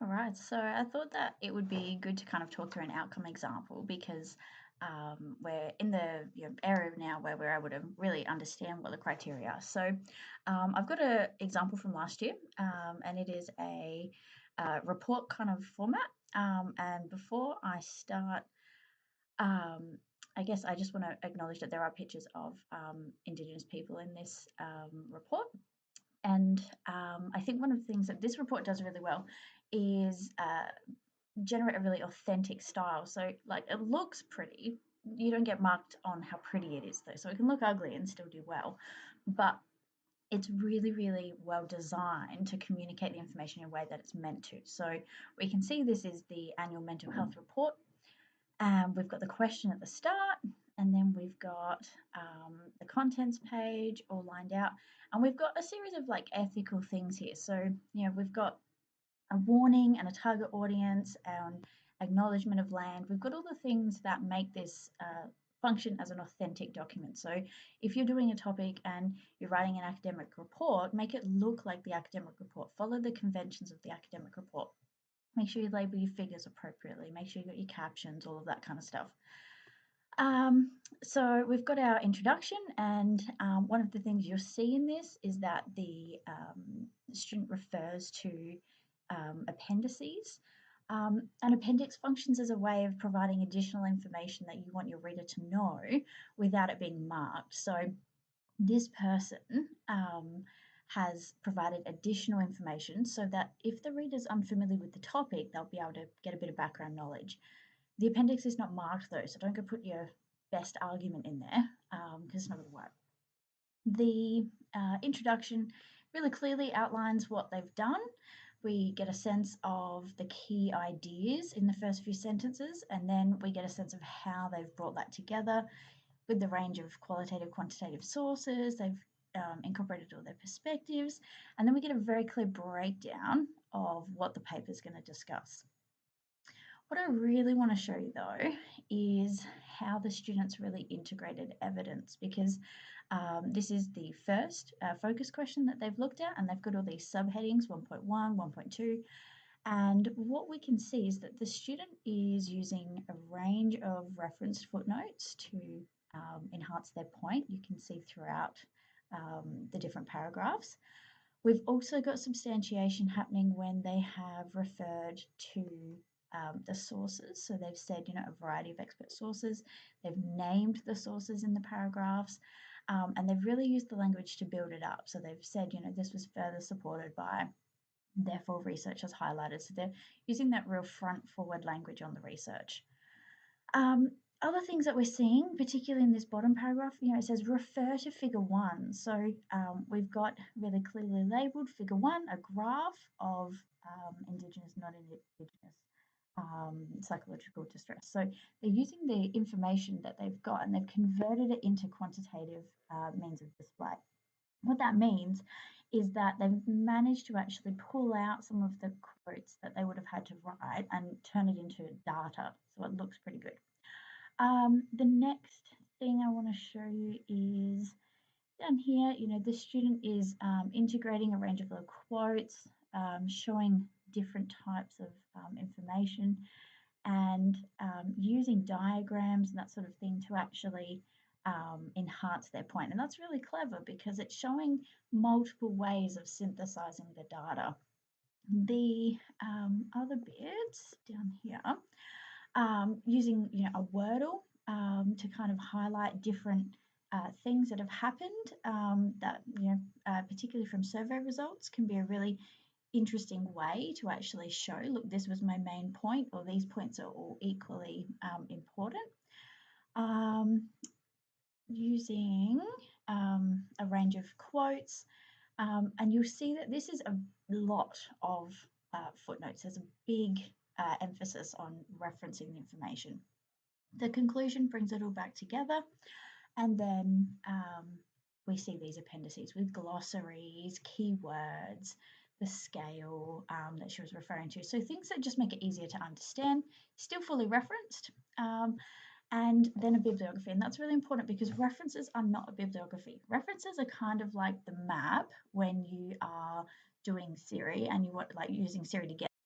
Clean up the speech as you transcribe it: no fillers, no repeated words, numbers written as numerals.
All right, so I thought that it would be good to kind of talk through an outcome example because we're in the area now where we're able to really understand what the criteria are. So I've got an example from last year, and it is a report kind of format. And before I start, um, I guess I just want to acknowledge that there are pictures of Indigenous people in this report. And I think one of the things that this report does really well is generate a really authentic style. So, like, it looks pretty. You don't get marked on how pretty it is, though. So, it can look ugly and still do well. But it's really, really well designed to communicate the information in a way that it's meant to. So, we can see this is the annual mental health report. We've got the question at the start, and then we've got the contents page all lined out, and we've got a series of like ethical things here. So, we've got a warning and a target audience and acknowledgement of land. We've got all the things that make this function as an authentic document. So if you're doing a topic and you're writing an academic report, make it look like the academic report. Follow the conventions of the academic report. Make sure you label your figures appropriately. Make sure you got your captions, all of that kind of stuff. So we've got our introduction, and one of the things you'll see in this is that the student refers to appendices. An appendix functions as a way of providing additional information that you want your reader to know without it being marked. So this person has provided additional information so that if the reader's unfamiliar with the topic, they'll be able to get a bit of background knowledge. The appendix is not marked though, so don't go put your best argument in there because it's not going to work. The introduction really clearly outlines what they've done. We get a sense of the key ideas in the first few sentences, and then we get a sense of how they've brought that together with the range of qualitative, quantitative sources. They've incorporated all their perspectives, and then we get a very clear breakdown of what the paper is going to discuss. What I really want to show you though is how the students really integrated evidence, because this is the first focus question that they've looked at, and they've got all these subheadings 1.1, 1.2. And what we can see is that the student is using a range of reference footnotes to enhance their point. You can see throughout the different paragraphs. We've also got substantiation happening when they have referred to the sources. So they've said, a variety of expert sources. They've named the sources in the paragraphs, and they've really used the language to build it up. So they've said, this was further supported by, therefore research has highlighted. So they're using that real front forward language on the research. Other things that we're seeing, particularly in this bottom paragraph, it says refer to figure 1. So we've got really clearly labelled figure 1, a graph of Indigenous, non-Indigenous psychological distress. So they're using the information that they've got and they've converted it into quantitative means of display. What that means is that they've managed to actually pull out some of the quotes that they would have had to write and turn it into data. So it looks pretty good. The next thing I want to show you is down here, the student is integrating a range of little quotes, showing different types of information, and using diagrams and that sort of thing to actually enhance their point. And that's really clever because it's showing multiple ways of synthesizing the data. The other bits down here, using a Wordle to kind of highlight different things that have happened that particularly from survey results can be a really interesting way to actually show, look, this was my main point, or these points are all equally important. Using a range of quotes, and you'll see that this is a lot of footnotes. There's a big emphasis on referencing the information. The conclusion brings it all back together, and then we see these appendices with glossaries, keywords, the scale that she was referring to. So things that just make it easier to understand, still fully referenced, and then a bibliography. And that's really important because references are not a bibliography. References are kind of like the map when you are doing Siri and you want, like, using Siri to get